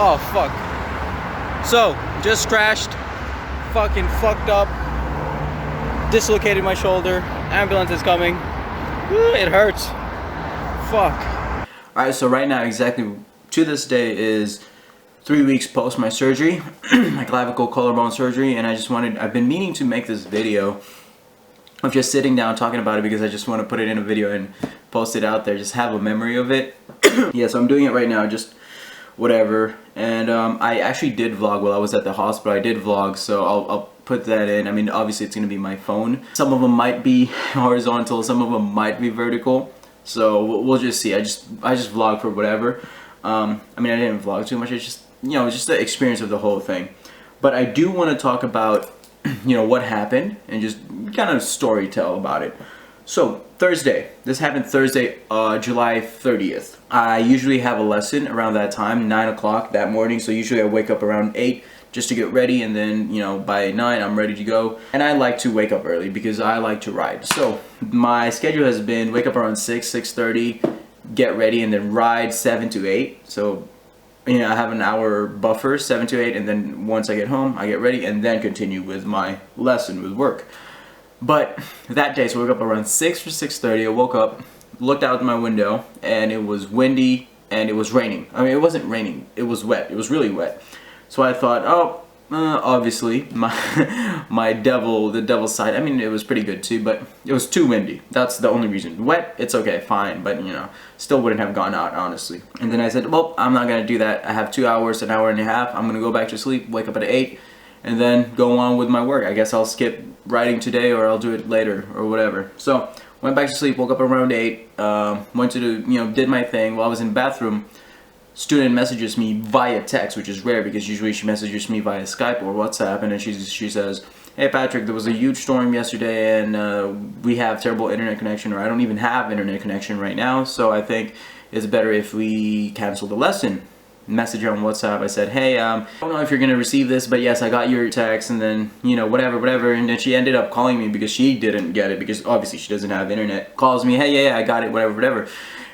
Oh fuck. So, just crashed, fucking fucked up, dislocated my shoulder, ambulance is coming. Woo, it hurts. Fuck. Alright, so right now, exactly to this day is 3 weeks post my surgery, my clavicle collarbone surgery, and I've been meaning to make this video of just sitting down talking about it because I just want to put it in a video and post it out there, just have a memory of it. Yeah, so I'm doing it right now, just whatever. And I actually did vlog while I was at the hospital. I did vlog, so I'll put that in. I mean, obviously it's gonna be my phone. Some of them might be horizontal, some of them might be vertical. So we'll just see. I just vlog for whatever. I mean, I didn't vlog too much. It's just, you know, just the experience of the whole thing. But I do want to talk about, you know, what happened and just kind of story tell about it. So Thursday, this happened Thursday, July 30th. I usually have a lesson around that time, 9 o'clock that morning. So usually I wake up around 8 just to get ready, and then, you know, by 9 I'm ready to go. And I like to wake up early because I like to ride. So my schedule has been wake up around 6:30, get ready, and then ride 7 to 8. So, you know, I have an hour buffer, 7 to 8, and then once I get home, I get ready and then continue with my lesson, with work. But that day, so I woke up around 6 or 6:30, I woke up, looked out my window, and it was windy and it was raining. I mean, it wasn't raining, it was wet, it was really wet. So I thought, oh, obviously, the devil's side, I mean, it was pretty good too, but it was too windy. That's the only reason. Wet, it's okay, fine, but, you know, still wouldn't have gone out, honestly. And then I said, well, I'm not gonna do that. I have 2 hours, an hour and a half. I'm gonna go back to sleep, wake up at 8, and then go on with my work. I guess I'll skip riding today, or I'll do it later, or whatever. So, went back to sleep, woke up around 8, went to the, you know, did my thing. While I was in the bathroom, student messages me via text, which is rare because usually she messages me via Skype or WhatsApp, and then she says, hey Patrick, there was a huge storm yesterday and we have terrible internet connection, or I don't even have internet connection right now, so I think it's better if we cancel the lesson. Message her on WhatsApp. I said, hey, I don't know if you're gonna receive this, but yes, I got your text, and then, you know, whatever, and then she ended up calling me because she didn't get it, because obviously she doesn't have internet. Calls me, hey, yeah, I got it, whatever.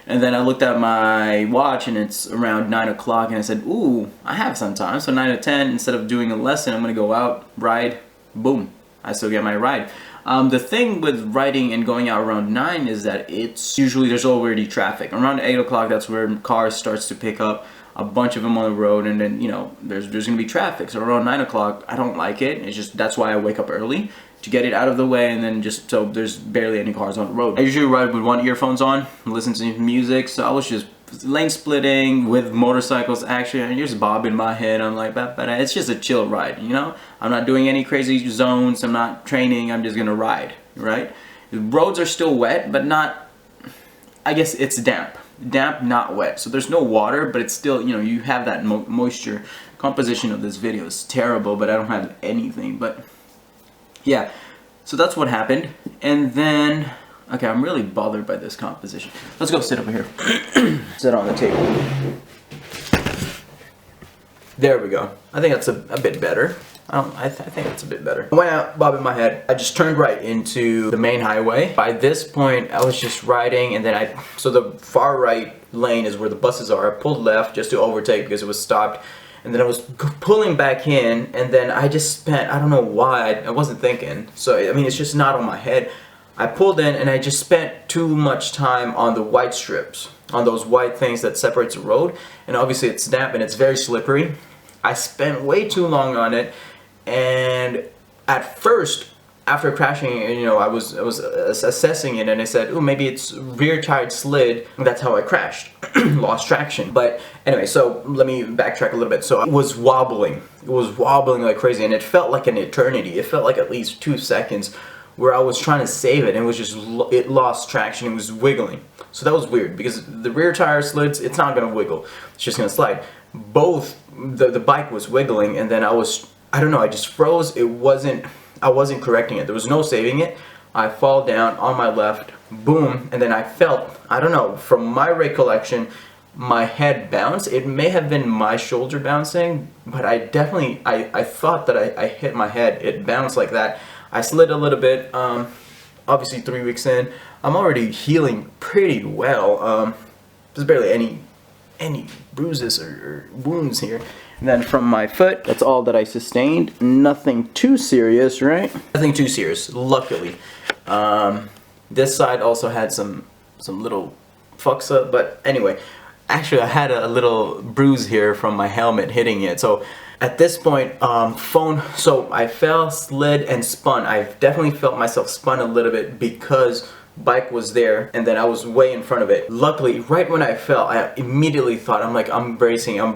And then I looked at my watch and it's around 9 o'clock, and I said, ooh, I have some time. So 9 to 10, instead of doing a lesson, I'm gonna go out, ride, boom, I still get my ride. The thing with riding and going out around 9 is that it's usually, there's already traffic. Around 8 o'clock, that's where cars starts to pick up, a bunch of them on the road, and then, you know, there's gonna be traffic. So around 9 o'clock, I don't like it. It's just, that's why I wake up early, to get it out of the way, and then just so there's barely any cars on the road. I usually ride with one earphones on, listen to music, so I was just lane splitting with motorcycles. Actually, I just bobbing my head. I'm like, but it's just a chill ride, you know? I'm not doing any crazy zones, I'm not training, I'm just gonna ride, right? The roads are still wet, but not, I guess it's damp. Damp, not wet. So there's no water, but it's still, you know, you have that moisture. Composition of this video is terrible, but I don't have anything, but yeah, so that's what happened. And then, okay, I'm really bothered by this composition. Let's go sit over here. Sit on the table. There we go. I think that's a bit better. I think it's a bit better. I went out, bobbing my head. I just turned right into the main highway. By this point, I was just riding, and then so the far right lane is where the buses are. I pulled left just to overtake because it was stopped. And then I was pulling back in, and then I just spent, I don't know why, I wasn't thinking. So, I mean, it's just not on my head. I pulled in, and I just spent too much time on the white strips, on those white things that separates the road. And obviously it's damp and it's very slippery. I spent way too long on it, and at first, after crashing, you know, I was assessing it, and I said, oh, maybe it's rear tire slid. That's how I crashed, lost traction. But anyway, so let me backtrack a little bit. So it was wobbling like crazy, and it felt like an eternity. It felt like at least 2 seconds where I was trying to save it, and it was just, it lost traction. It was wiggling. So that was weird, because the rear tire slids, it's not gonna wiggle. It's just gonna slide. Both, the bike was wiggling, and then I don't know, I just froze. I wasn't correcting it. There was no saving it. I fall down on my left, boom, and then I felt, I don't know, from my recollection, my head bounced. It may have been my shoulder bouncing, but I thought that I hit my head. It bounced like that. I slid a little bit, obviously 3 weeks in. I'm already healing pretty well. There's barely any any bruises or wounds here. And then from my foot, that's all that I sustained. Nothing too serious, right? Nothing too serious, luckily. This side also had some little fucks up, but anyway, actually I had a little bruise here from my helmet hitting it. So at this point, so I fell, slid, and spun. I definitely felt myself spun a little bit because bike was there and then I was way in front of it. Luckily, right when I fell, I immediately thought, I'm bracing, I'm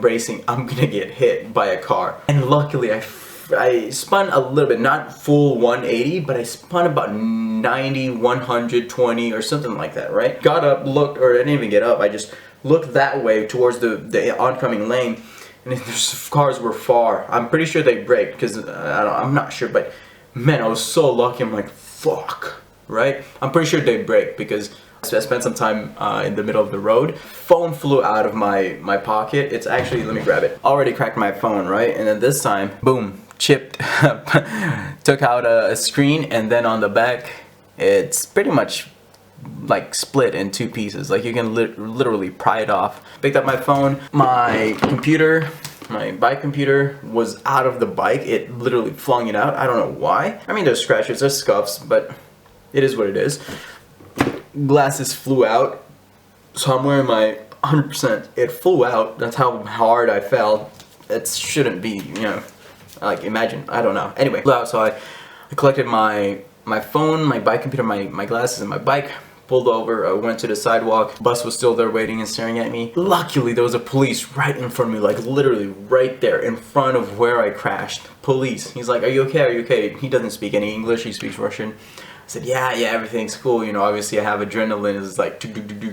gonna get hit by a car. And luckily I spun a little bit, not full 180, but I spun about 90, 120 or something like that, right? Got up, looked, or I didn't even get up, I just looked that way towards the oncoming lane, and the cars were far. I'm pretty sure they braked, because I'm not sure, but man, I was so lucky. I'm like, fuck, right? I'm pretty sure they braked because I spent some time in the middle of the road. Phone flew out of my pocket. It's actually, let me grab it. Already cracked my phone, right? And then this time, boom, chipped, took out a screen, and then on the back, it's pretty much like split in two pieces. Like you can literally pry it off. Picked up my phone, my computer, my bike computer was out of the bike. It literally flung it out. I don't know why. I mean, there's scratches, there's scuffs, but it is what it is. Glasses flew out, so I'm wearing my 100%. It flew out. That's how hard I fell. It shouldn't be, you know, like imagine, I don't know. Anyway, flew out, so I collected my phone, my bike computer, my glasses, and my bike. Pulled over, I went to the sidewalk. Bus was still there waiting and staring at me. Luckily, there was a police right in front of me, like literally right there in front of where I crashed. Police. He's like, are you okay? Are you okay? He doesn't speak any English, he speaks Russian. I said, yeah, everything's cool. You know, obviously I have adrenaline. It's like,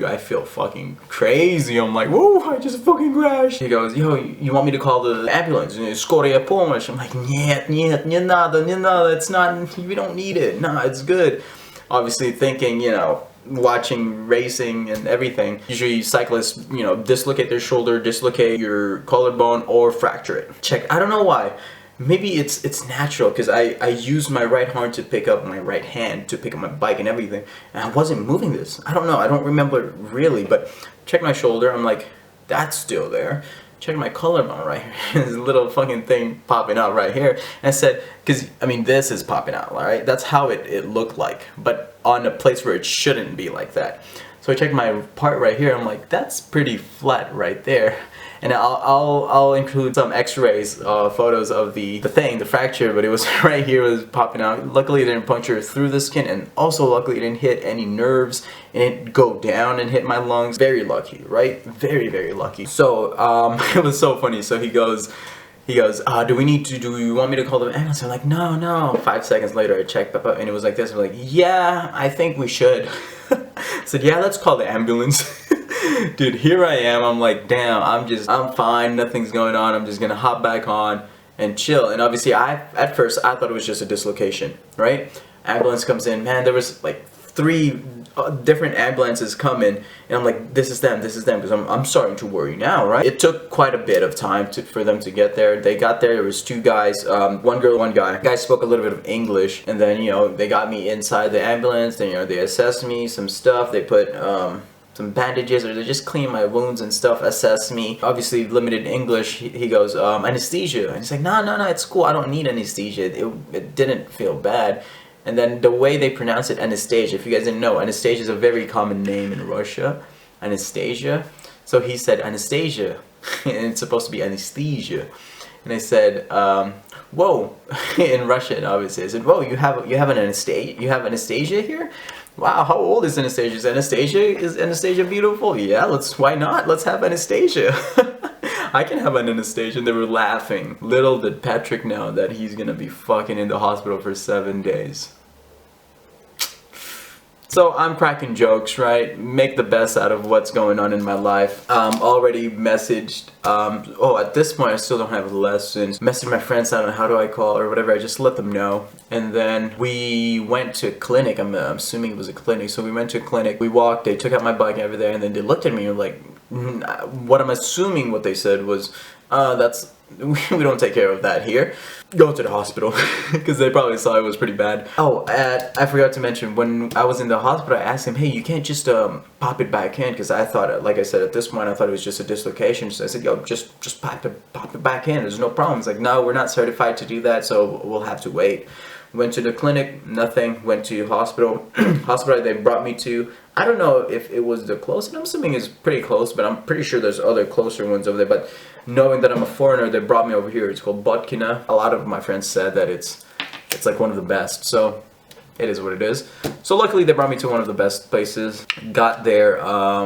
I feel fucking crazy. I'm like, whoa, I just fucking crashed. He goes, yo, you want me to call the ambulance? Скорая помощь. I'm like, нет, не надо, it's not, we don't need it. Nah, it's good. Obviously thinking, you know, watching racing and everything, usually cyclists, you know, dislocate their shoulder, dislocate your collarbone, or fracture it. Check, I don't know why. Maybe it's natural, because I used my right arm to pick up my right hand to pick up my bike and everything, and I wasn't moving this. I don't know, I don't remember really, but check my shoulder, I'm like, that's still there. Check my collarbone right here. There's a little fucking thing popping out right here. And I said, because, I mean, this is popping out, right? That's how it looked like, but on a place where it shouldn't be like that. So I checked my part right here, I'm like, that's pretty flat right there. And I'll include some x-rays, photos of the fracture, but it was right here, it was popping out. Luckily it didn't puncture through the skin, and also luckily it didn't hit any nerves, and it didn't go down and hit my lungs. Very lucky, right? Very, very lucky. So, it was so funny. So he goes, do you want me to call the ambulance? I'm like, no. 5 seconds later I checked, and it was like this. I'm like, yeah, I think we should. I said, yeah, let's call the ambulance. Dude, here I am, I'm like, damn, I'm fine, nothing's going on, I'm just gonna hop back on and chill. And obviously, at first, I thought it was just a dislocation, right? Ambulance comes in, man, there was like 3 different ambulances coming, and I'm like, this is them, because I'm starting to worry now, right? It took quite a bit of time for them to get there. They got there was 2 guys, 1 girl, 1 guy. The guy spoke a little bit of English, and then, you know, they got me inside the ambulance, then, you know, they assessed me, some stuff, they put, some bandages, or they just clean my wounds and stuff, assess me. Obviously limited English. He goes, anesthesia. And he's like, no, it's cool, I don't need anesthesia. It didn't feel bad. And then the way they pronounce it, Anastasia, if you guys didn't know, Anastasia is a very common name in Russia. Anastasia. So he said Anastasia, and it's supposed to be anesthesia. And I said, whoa, in Russian, obviously. I said, whoa, you have an Anastasia? You have Anastasia here? Wow, how old is Anastasia? Is Anastasia beautiful? Yeah, why not? Let's have Anastasia. I can have an Anastasia. And they were laughing. Little did Patrick know that he's gonna be fucking in the hospital for 7 days. So I'm cracking jokes, right? Make the best out of what's going on in my life. Already messaged, at this point I still don't have lessons. Messaged my friends, I don't know, how do I call or whatever, I just let them know. And then we went to a clinic, I'm assuming it was a clinic, so we went to a clinic, we walked, they took out my bike over there, and then they looked at me and were like, what I'm assuming what they said was, that's we don't take care of that here. Go to the hospital because they probably saw it was pretty bad. Oh, I forgot to mention, when I was in the hospital, I asked him, hey, you can't just pop it back in, because I thought, like I said, at this point I thought it was just a dislocation. So I said, yo, just pop it back in. There's no problem. He's like, no, we're not certified to do that, so we'll have to wait. Went to the clinic, nothing. Went to hospital. Hospital they brought me to, I don't know if it was the closest. I'm assuming it's pretty close, but I'm pretty sure there's other closer ones over there. But knowing that I'm a foreigner, they brought me over here. It's called Botkina. A lot of my friends said that it's like one of the best. So it is what it is. So luckily they brought me to one of the best places. Got there,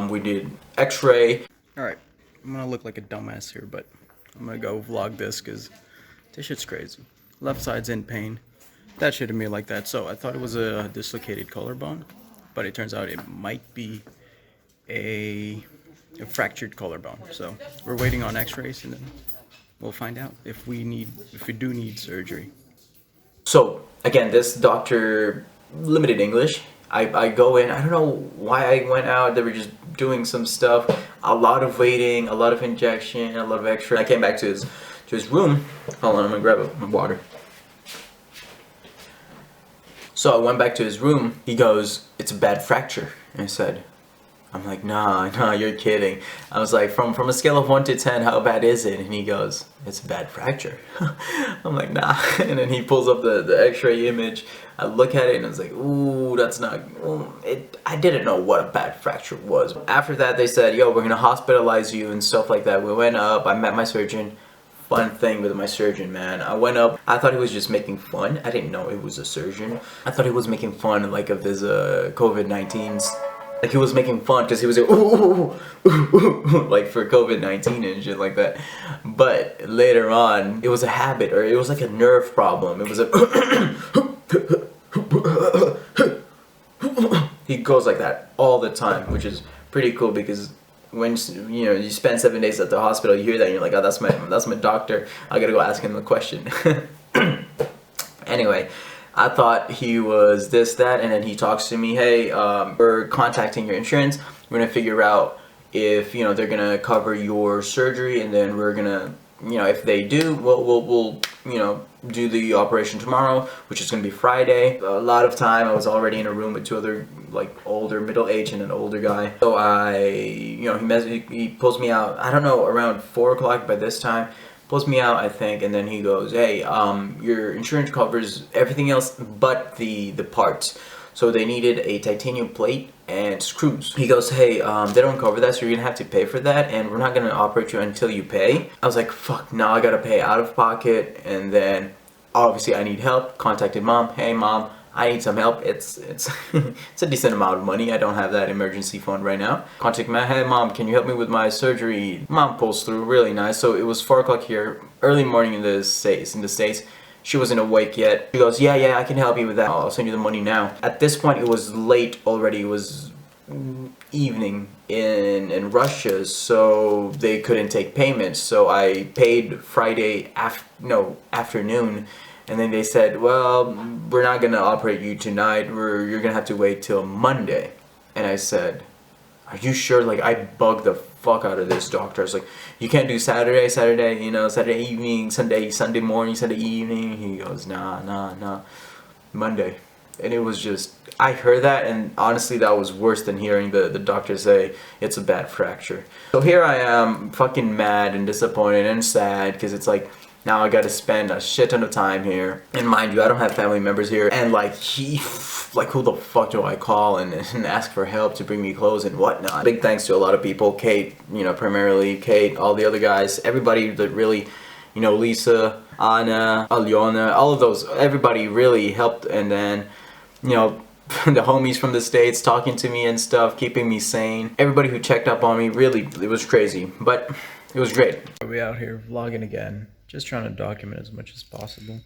we did X-ray. All right, I'm gonna look like a dumbass here, but I'm gonna go vlog this because this shit's crazy. Left side's in pain. That shouldn't be like that. So I thought it was a dislocated collarbone, but it turns out it might be a fractured collarbone. So we're waiting on X-rays, and then we'll find out if we do need surgery. So again, this doctor, limited English. I go in, I don't know why I went out. They were just doing some stuff, a lot of waiting, a lot of injection, a lot of X-ray. I came back to his room. Hold on, I'm gonna grab my water. So I went back to his room. He goes, it's a bad fracture. And I said, I'm like, nah, you're kidding. I was like, from a scale of 1 to 10, how bad is it? And he goes, it's a bad fracture. I'm like, nah. And then he pulls up the X-ray image. I look at it and I was like, ooh, that's not, I didn't know what a bad fracture was. After that, they said, yo, we're gonna hospitalize you and stuff like that. We went up, I met my surgeon. Fun thing with my surgeon, man. I went up, I thought he was just making fun. I didn't know he was a surgeon. I thought he was making fun like of his COVID-19s. Like he was making fun because he was like, ooh, like for COVID-19 and shit like that. But later on, it was a habit, or it was like a nerve problem. It was a he goes like that all the time, which is pretty cool because when you spend 7 days at the hospital, you hear that and you're like, oh, that's my doctor. I gotta go ask him the question. Anyway, I thought he was this, that, and then he talks to me, hey, we're contacting your insurance. We're gonna figure out if they're gonna cover your surgery, and then we're gonna if they do, we'll do the operation tomorrow, which is gonna be Friday. A lot of time I was already in a room with two other like older, middle age, and an older guy. So he pulls me out. I don't know, around 4 o'clock by this time. Pulls me out, I think, and then he goes, hey, your insurance covers everything else but the parts. So they needed a titanium plate and screws. He goes, hey, they don't cover that, so you're gonna have to pay for that, and we're not gonna operate you until you pay. I was like, fuck, now I gotta pay out of pocket, and then obviously I need help. Contacted mom, hey mom, I need some help. It's it's a decent amount of money. I don't have that emergency fund right now. Contact my, hey mom, can you help me with my surgery? Mom pulls through, really nice. So it was 4 o'clock here, early morning in the States. She wasn't awake yet. She goes, yeah, I can help you with that. I'll send you the money now. At this point, it was late already. It was evening in Russia, so they couldn't take payments. So I paid Friday afternoon, and then they said, well, we're not gonna operate you tonight. You're gonna have to wait till Monday. And I said, are you sure? Like, I bugged the fuck out of this doctor. I was like, you can't do Saturday, Saturday evening, Sunday morning, Sunday evening. He goes, nah, Monday. And it was just, I heard that, and honestly that was worse than hearing the doctor say it's a bad fracture. So here I am, fucking mad and disappointed and sad, because it's like, now I gotta spend a shit ton of time here. And mind you, I don't have family members here. And like, who the fuck do I call and ask for help to bring me clothes and whatnot? Big thanks to a lot of people, Kate, primarily Kate, all the other guys, everybody that really, Lisa, Anna, Alyona, all of those, everybody really helped. And then, the homies from the States talking to me and stuff, keeping me sane. Everybody who checked up on me, really, it was crazy, but it was great. We out here vlogging again, just trying to document as much as possible.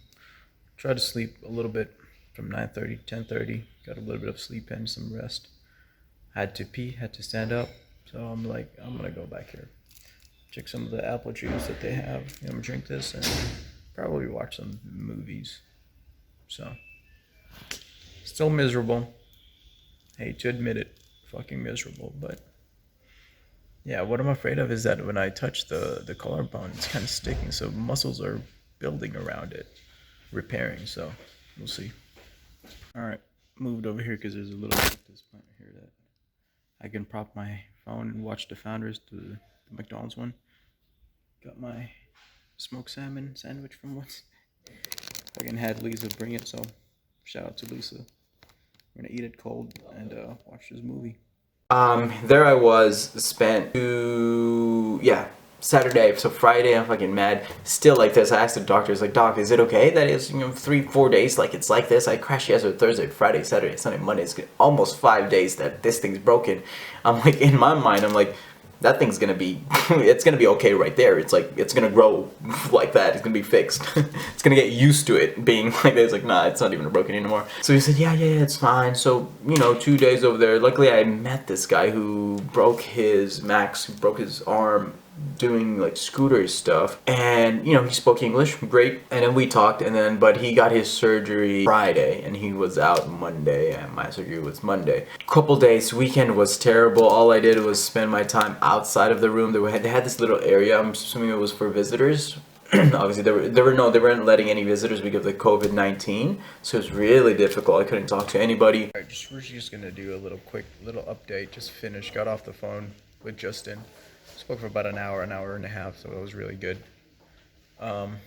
Try to sleep a little bit from 9:30 to 10:30. Got a little bit of sleep and some rest. Had to pee, had to stand up, so I'm like, I'm gonna go back here, check some of the apple juice that they have. I'm gonna drink this and probably watch some movies. So, still miserable. Hate to admit it, fucking miserable, but Yeah, what I'm afraid of is that when I touch the collarbone, it's kind of sticking, so muscles are building around it, repairing. So we'll see. All right, moved over here because there's a little cactus plant here that I can prop my phone and watch the Founders, the McDonald's one. Got my smoked salmon sandwich from once. Fucking had Lisa bring it, so shout out to Lisa. We're gonna eat it cold and watch this movie. There I was, spent Saturday, so Friday I'm fucking mad, still like this. I asked the doctor, like, doc, is it okay that it's, 3-4 days, like it's like this? I crashed yesterday, Thursday, Friday, Saturday, Sunday, Monday, it's almost 5 days that this thing's broken. I'm like, in my mind, I'm like, that thing's gonna be, it's gonna be okay right there. It's like, it's gonna grow like that. It's gonna be fixed. It's gonna get used to it being like that. It's like, nah, it's not even broken anymore. So he said, yeah, it's fine. So, 2 days over there, luckily I met this guy who broke his arm doing like scooter stuff, and he spoke English great, and then we talked, but he got his surgery Friday and he was out Monday, and my surgery was Monday. Couple days, weekend was terrible. All I did was spend my time outside of the room. They had this little area, I'm assuming it was for visitors. Obviously they weren't letting any visitors because of the COVID-19, so it was really difficult. I couldn't talk to anybody. All right, we're just gonna do a quick update. Just finished, got off the phone with Justin. Spoke for about an hour and a half, so it was really good. I'm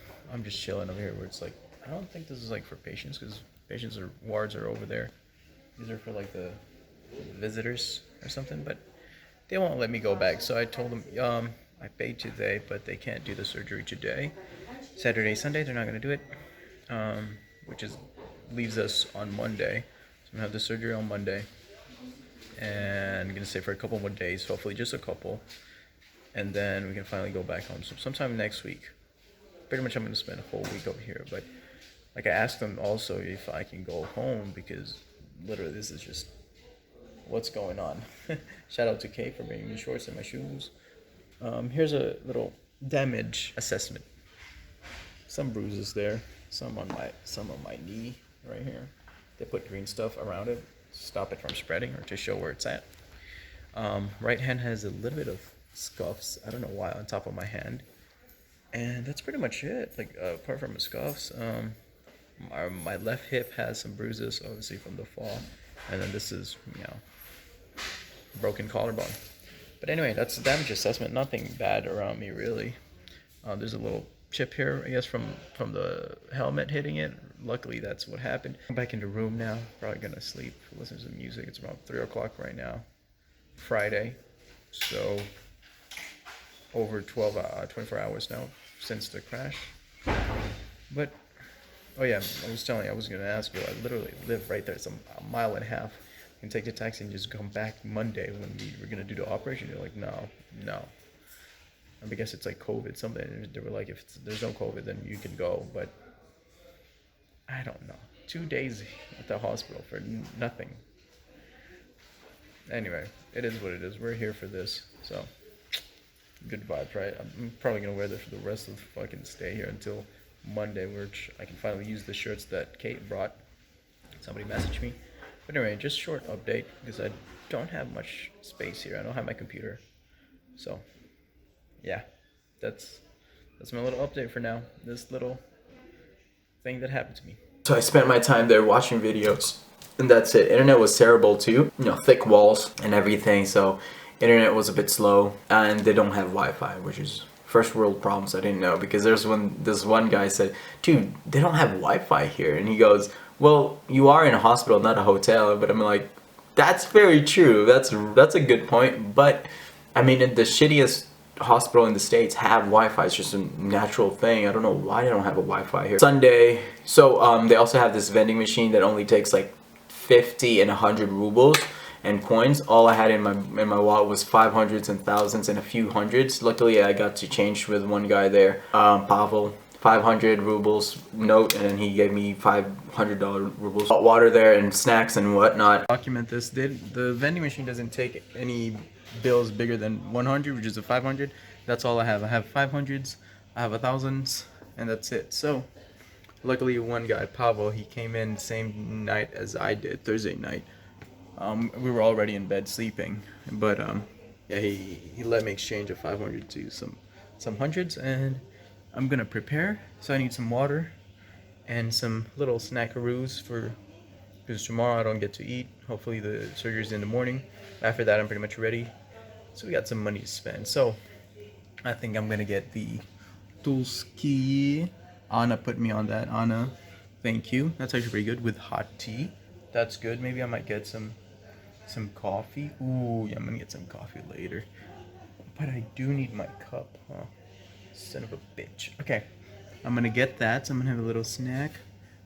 just chilling over here where it's like, I don't think this is like for patients, because wards are over there. These are for like the visitors or something, but they won't let me go back. So I told them, I paid today, but they can't do the surgery today. Saturday, Sunday, they're not gonna do it, which leaves us on Monday. So I'm gonna have the surgery on Monday, and I'm gonna stay for a couple more days, hopefully just a couple. And then we can finally go back home. So sometime next week. Pretty much I'm going to spend a whole week over here. But like I asked them also if I can go home, because literally this is just what's going on. Shout out to Kate for bringing me shorts and my shoes. Here's a little damage assessment. Some bruises there. Some on my knee right here. They put green stuff around it to stop it from spreading or to show where it's at. Right hand has a little bit of scuffs, I don't know why, on top of my hand, and that's pretty much it. Like apart from the scuffs, my left hip has some bruises, obviously from the fall, and then this is broken collarbone. But anyway, that's the damage assessment. Nothing bad around me really. There's a little chip here, I guess from the helmet hitting it. Luckily that's what happened. I'm back in the room now, probably gonna sleep, listen to some music. It's around 3 o'clock right now, Friday, so over 24 hours now since the crash. But oh yeah, I was telling you, I was gonna ask you, I literally live right there. It's a mile and a half. You can take the taxi and just come back Monday when we were gonna do the operation. You're like, no. I guess it's like COVID something. They were like, if there's no COVID, then you can go. But I don't know. 2 days at the hospital for nothing. Anyway, it is what it is. We're here for this, so good vibes, right? I'm probably gonna wear this for the rest of the fucking stay here until Monday, which I can finally use the shirts that Kate brought. Somebody messaged me. But anyway, just short update because I don't have much space here. I don't have my computer, so yeah, that's my little update for now. This little thing that happened to me. So I spent my time there watching videos, and that's it. Internet was terrible too. Thick walls and everything, so internet was a bit slow, and they don't have Wi-Fi, which is first world problems. I didn't know, because this one guy said, dude, they don't have Wi-Fi here, and he goes, well, you are in a hospital, not a hotel. But I'm like, that's very true. That's a good point. But I mean, the shittiest hospital in the States have Wi-Fi. It's just a natural thing. I don't know why they don't have a Wi-Fi here. Sunday, so they also have this vending machine that only takes like 50 and 100 rubles and coins. All I had in my wallet was 500s and thousands and a few hundreds. Luckily I got to change with one guy there, Pavel. 500 rubles note, and then he gave me $500 rubles. Hot water there and snacks and whatnot. Document this. The vending machine doesn't take any bills bigger than 100, which is a 500. That's all I have. I have 500s, I have 1000s, and that's it. So luckily one guy, Pavel, he came in same night as I did, Thursday night. We were already in bed sleeping, but yeah, he let me exchange a 500 to some hundreds, and I'm gonna prepare. So I need some water and some little snackaroos for, because tomorrow I don't get to eat. Hopefully the surgery's in the morning. After that, I'm pretty much ready. So we got some money to spend. So I think I'm gonna get the Tulski. Anna put me on that. Anna, thank you. That's actually pretty good with hot tea. That's good. Maybe I might get some coffee. Ooh, yeah, I'm gonna get some coffee later. But I do need my cup, huh? Son of a bitch. Okay, I'm gonna get that. So I'm gonna have a little snack.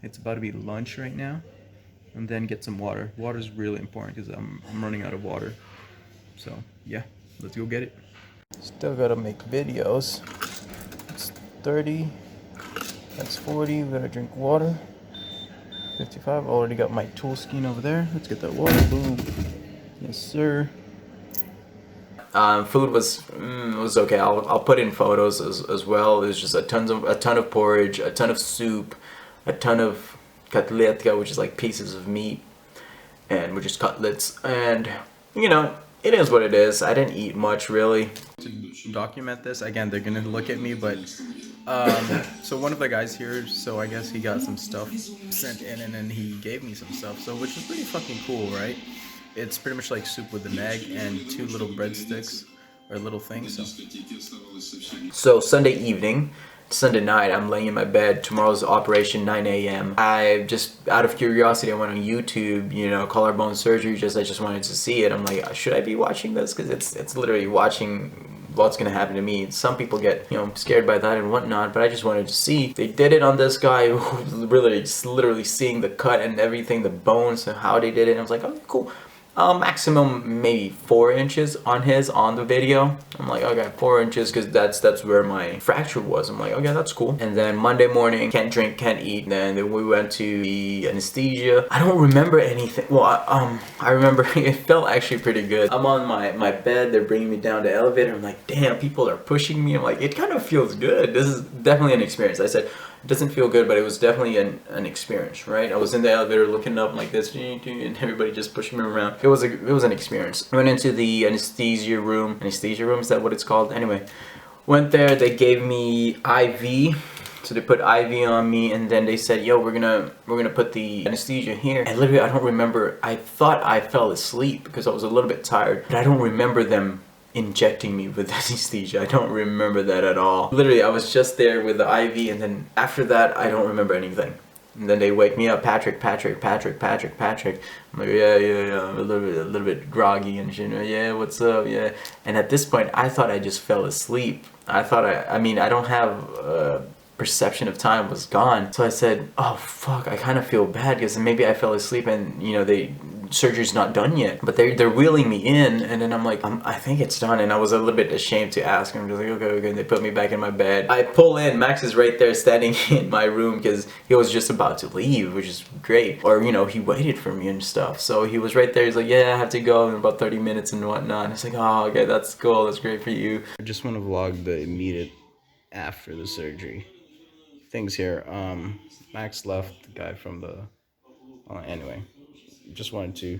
It's about to be lunch right now, and then get some water. Water is really important because I'm running out of water. So yeah, let's go get it. Still gotta make videos. It's 30. That's 40. We gotta drink water. 55. Already got my tool skin over there. Let's get that water. Boom. Yes, sir. Food was okay. I'll put in photos as well. There's just a ton of porridge, a ton of soup, a ton of cutletka, which is like pieces of meat, and which is cutlets. And you know, it is what it is. I didn't eat much really. To document this again, they're gonna look at me, but so one of the guys here, so I guess he got some stuff sent in, and then he gave me some stuff, so which is pretty fucking cool, right? It's pretty much like soup with an egg and 2 little breadsticks or little things. So Sunday evening, Sunday night, I'm laying in my bed. Tomorrow's operation, 9 a.m. I just, out of curiosity, I went on YouTube, you know, collarbone surgery. I just wanted to see it. I'm like, should I be watching this? Because it's literally watching what's gonna happen to me. Some people get, you know, scared by that and whatnot, but I just wanted to see. They did it on this guy who literally seeing the cut and everything, the bones and how they did it. And I was like, oh, cool. Maximum maybe 4 inches on the video. I'm like, okay, 4 inches, because that's where my fracture was. I'm like, okay, that's cool. And then Monday morning, can't drink, can't eat. And then we went to the anesthesia. I don't remember anything. Well, I remember it felt actually pretty good. I'm on my bed. They're bringing me down the elevator. I'm like, damn, people are pushing me. I'm like, it kind of feels good. This is definitely an experience. I said, it doesn't feel good, but it was definitely an experience, right? I was in the elevator looking up like this, and everybody just pushing me around. It was an experience. I went into the anesthesia room. Anesthesia room, is that what it's called? Anyway, went there. They gave me IV. So they put IV on me, and then they said, yo, we're gonna put the anesthesia here. And literally, I don't remember. I thought I fell asleep because I was a little bit tired, but I don't remember them injecting me with anesthesia. I don't remember that at all. Literally, I was just there with the IV, and then after that, I don't remember anything. And then they wake me up, Patrick. I'm like, yeah, a little bit groggy and shit. Yeah, what's up? Yeah. And at this point, I thought I just fell asleep. I thought I mean, I don't have perception of time was gone. So I said, oh fuck, I kind of feel bad because maybe I fell asleep, and you know, surgery's not done yet, but they're wheeling me in, and then I'm like, I think it's done. And I was a little bit ashamed to ask. I'm just like, okay, and they put me back in my bed. I pull in, Max is right there standing in my room because he was just about to leave, which is great. Or, you know, he waited for me and stuff, so he was right there. He's like, yeah, I have to go in about 30 minutes and whatnot. And it's like, oh, okay, that's cool, that's great for you. I just want to vlog the immediate after the surgery things here. Max left, the guy from the anyway, just wanted to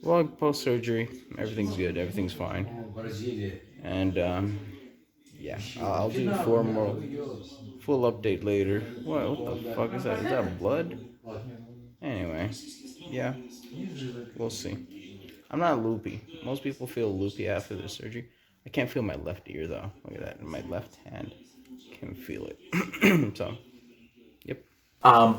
vlog post-surgery. Everything's good, everything's fine. And yeah, I'll do a full update later. What the fuck is that? Is that blood? Anyway, yeah, we'll see. I'm not loopy. Most people feel loopy after the surgery. I can't feel my left ear though. Look at that, in my left hand. Can feel it. So, yep.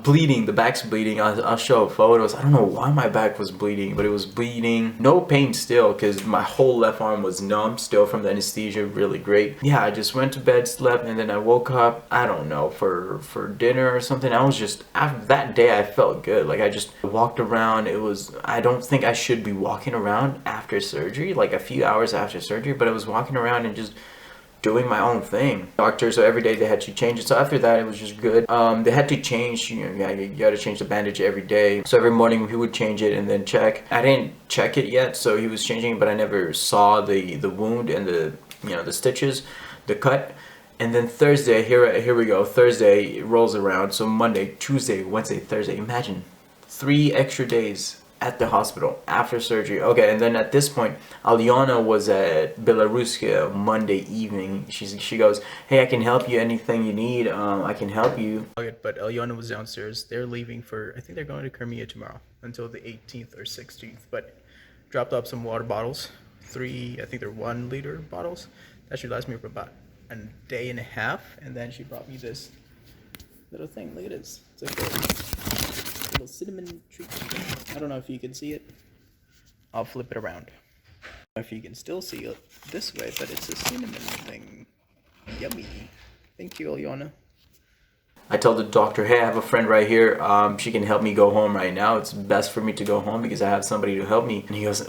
Bleeding, the back's bleeding. I'll show photos. I don't know why my back was bleeding, but it was bleeding. No pain still, because my whole left arm was numb still from the anesthesia. Really great. Yeah, I just went to bed, slept, and then I woke up, I don't know, for dinner or something. I was just, after that day, I felt good. Like, I just walked around. It was, I don't think I should be walking around after surgery, like a few hours after surgery, but I was walking around and just doing my own thing. Doctor, so every day they had to change it. So after that, it was just good. They had to change, you know, you gotta change the bandage every day. So every morning he would change it and then check. I didn't check it yet, so he was changing it, but I never saw the wound and the, you know, the stitches, the cut. And then Thursday, here we go. Thursday rolls around. So Monday, Tuesday, Wednesday, Thursday. Imagine 3 extra days at the hospital after surgery. Okay, and then at this point, Aliona was at Belarusia Monday evening. She goes, hey, I can help you, anything you need, I can help you. But Aliona was downstairs. They're leaving for, I think they're going to Crimea tomorrow until the 18th or 16th, but dropped up some water bottles, 3, I think they're 1 liter bottles. That should last me for about a day and a half, and then she brought me this little thing. Look at this. It's like a little cinnamon treat. I don't know if you can see it. I'll flip it around. I don't know if you can still see it this way, but it's a cinnamon thing. Yummy. Thank you, Aliona. I told the doctor, hey, I have a friend right here. She can help me go home right now. It's best for me to go home because I have somebody to help me. And he goes,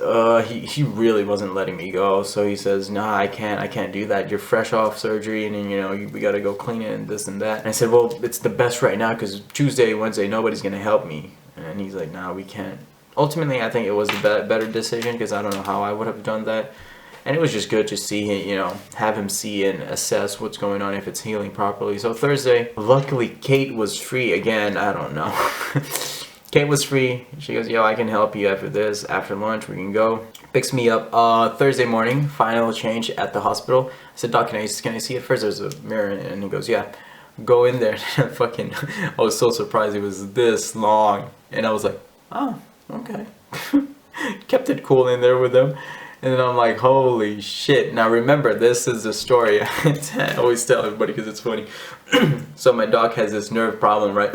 he really wasn't letting me go. So he says, nah, I can't do that. You're fresh off surgery and you know, we got to go clean it and this and that. And I said, well, it's the best right now because Tuesday, Wednesday, nobody's going to help me. And he's like, nah, we can't. Ultimately, I think it was a better decision because I don't know how I would have done that. And it was just good to see him, you know, have him see and assess what's going on, if it's healing properly. So Thursday, luckily Kate was free again. I don't know. Kate was free. She goes, yo, I can help you after this. After lunch, we can go. Picks me up Thursday morning, final change at the hospital. I said, doc, can I see it first? There's a mirror. And he goes, yeah. Go in there. Fucking, I was so surprised it was this long. And I was like, oh, okay. Kept it cool in there with him. And then I'm like, holy shit. Now remember, this is the story. I always tell everybody because it's funny. So my dog has this nerve problem, right?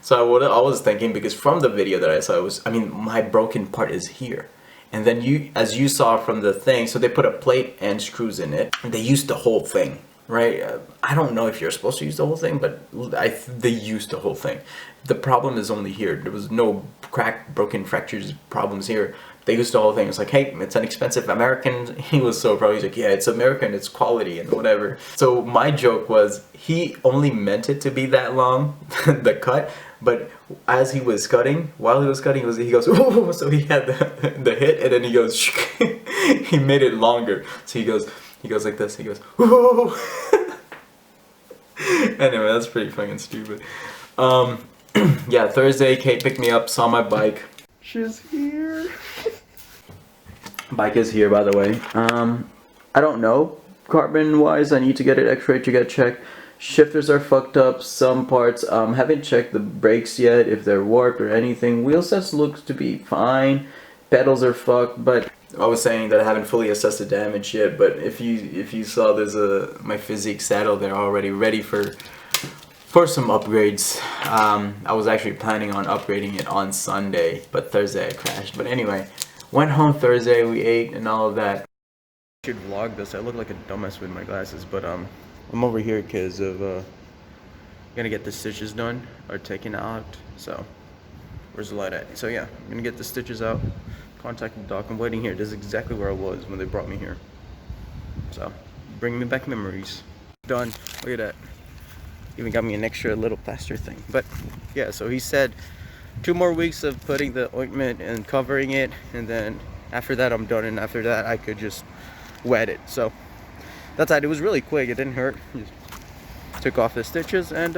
So I was thinking, because from the video that I saw, my broken part is here. And then as you saw from the thing, so they put a plate and screws in it. And they used the whole thing, right? I don't know if you're supposed to use the whole thing, but they used the whole thing. The problem is only here. There was no crack, broken, fractures, problems here. They used the whole thing. It's like, hey, it's an expensive American. He was so proud. He's like, yeah, it's American, it's quality and whatever. So my joke was, he only meant it to be that long, the cut. But as he was cutting, while he was cutting, he goes, oh, so he had the hit, and then he goes, he made it longer. So he goes like this. He goes, oh. Anyway, that's pretty fucking stupid. Yeah, Thursday, Kate picked me up, saw my bike. She's here. Bike is here, by the way. I don't know. Carbon wise, I need to get it x-rayed to get checked. Shifters are fucked up, some parts. Haven't checked the brakes yet, if they're warped or anything. Wheel sets looks to be fine. Pedals are fucked, but I was saying that I haven't fully assessed the damage yet. But if you saw, there's my Physique saddle there already ready for some upgrades. I was actually planning on upgrading it on Sunday, but Thursday I crashed. But anyway, went home Thursday, we ate and all of that. I should vlog this. I look like a dumbass with my glasses, but I'm over here because of gonna get the stitches done or taken out. So where's the light at? So yeah, I'm gonna get the stitches out, contact the doc. I'm waiting here. This is exactly where I was when they brought me here. So bringing me back memories. Done. Look at that. Even got me an extra little plaster thing. But yeah, so he said 2 more weeks of putting the ointment and covering it, and then after that I'm done, and after that I could just wet it. So that's it. It was really quick. It didn't hurt. Just took off the stitches, and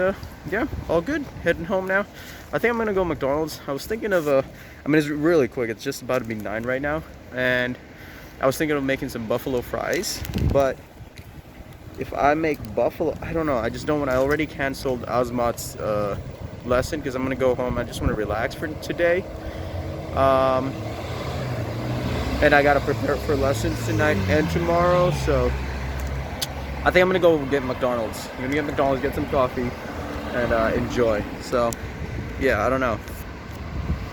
yeah, all good. Heading home now. I think I'm gonna go McDonald's. I was thinking of it's really quick. It's just about to be 9 right now, and I was thinking of making some buffalo fries, but if I make buffalo, I don't know. I just don't want. I already canceled Azmat's lesson because I'm gonna go home. I just want to relax for today, and I gotta prepare for lessons tonight and tomorrow. So I think I'm gonna go get McDonald's. I'm gonna get McDonald's, get some coffee, and enjoy. So yeah, I don't know.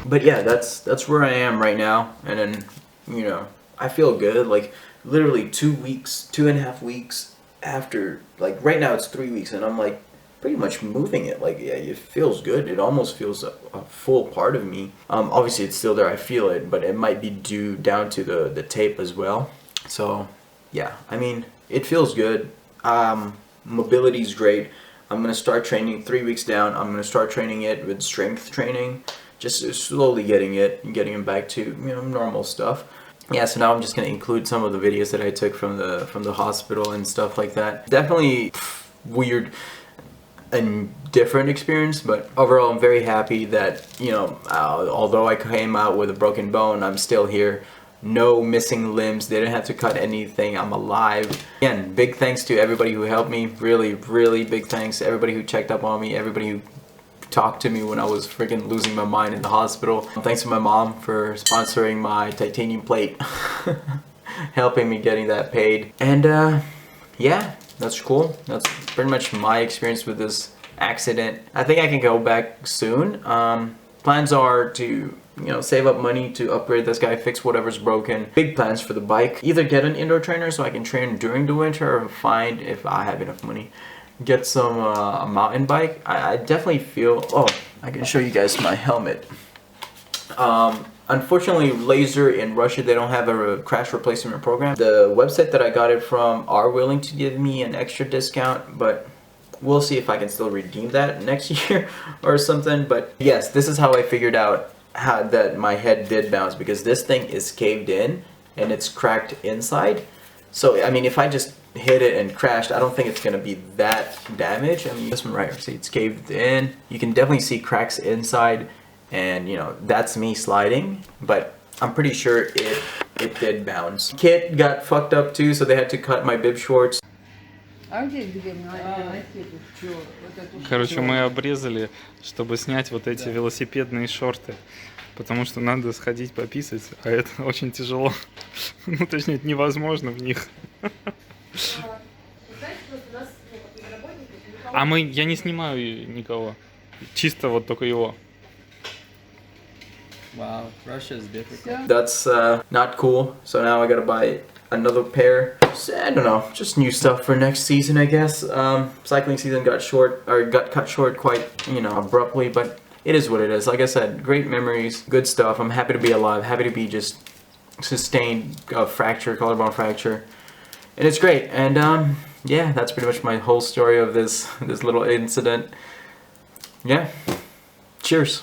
But yeah, that's where I am right now, and then you know I feel good. Like literally 2.5 weeks. After, like right now it's 3 weeks and I'm like pretty much moving it. Like yeah, it feels good. It almost feels a full part of me. Obviously it's still there, I feel it, but it might be due down to the tape as well. So yeah, I mean it feels good. Mobility's great. I'm gonna start training 3 weeks down. I'm gonna start training it with strength training, just slowly getting him back to normal stuff. Yeah, so now I'm just gonna include some of the videos that I took from the hospital and stuff like that. Definitely weird. a different experience, but overall I'm very happy that, you know, although I came out with a broken bone, I'm still here. No missing limbs, they didn't have to cut anything, I'm alive. Again, big thanks to everybody who helped me, really big thanks to everybody who checked up on me, everybody who talked to me when I was freaking losing my mind in the hospital. Thanks to my mom for sponsoring my titanium plate, helping me getting that paid. And yeah, that's cool. That's pretty much my experience with this accident. I think I can go back soon. Plans are to, you know, save up money to upgrade this guy, fix whatever's broken. Big plans for the bike. Either get an indoor trainer so I can train during the winter, or find, if I have enough money, get some a mountain bike. I definitely feel, oh, I can show you guys my helmet. Unfortunately, Laser in Russia, they don't have a crash replacement program. The website that I got it from are willing to give me an extra discount, but we'll see if I can still redeem that next year or something. But yes, this is how I figured out how that my head did bounce, because this thing is caved in and it's cracked inside. So I mean, if I just hit it and crashed, I don't think it's gonna be that damage. I mean, this one right here, see, it's caved in. You can definitely see cracks inside, and you know, that's me sliding, but I'm pretty sure it did bounce. Kit got fucked up too, so they had to cut my bib shorts. Короче, мы обрезали, чтобы снять вот эти велосипедные шорты, потому что надо сходить пописать, а это очень тяжело. Ну, точнее, это невозможно в них. Я не снимаю никого, чисто вот только его. Wow, Russia is difficult. That's not cool. So now I gotta buy another pair. So, I don't know, just new stuff for next season, I guess. Cycling season got cut short quite, you know, abruptly, but it is what it is. Like I said, great memories, good stuff. I'm happy to be alive, happy to be just sustained fracture, collarbone fracture, and it's great. And yeah, that's pretty much my whole story of this little incident. Yeah, cheers.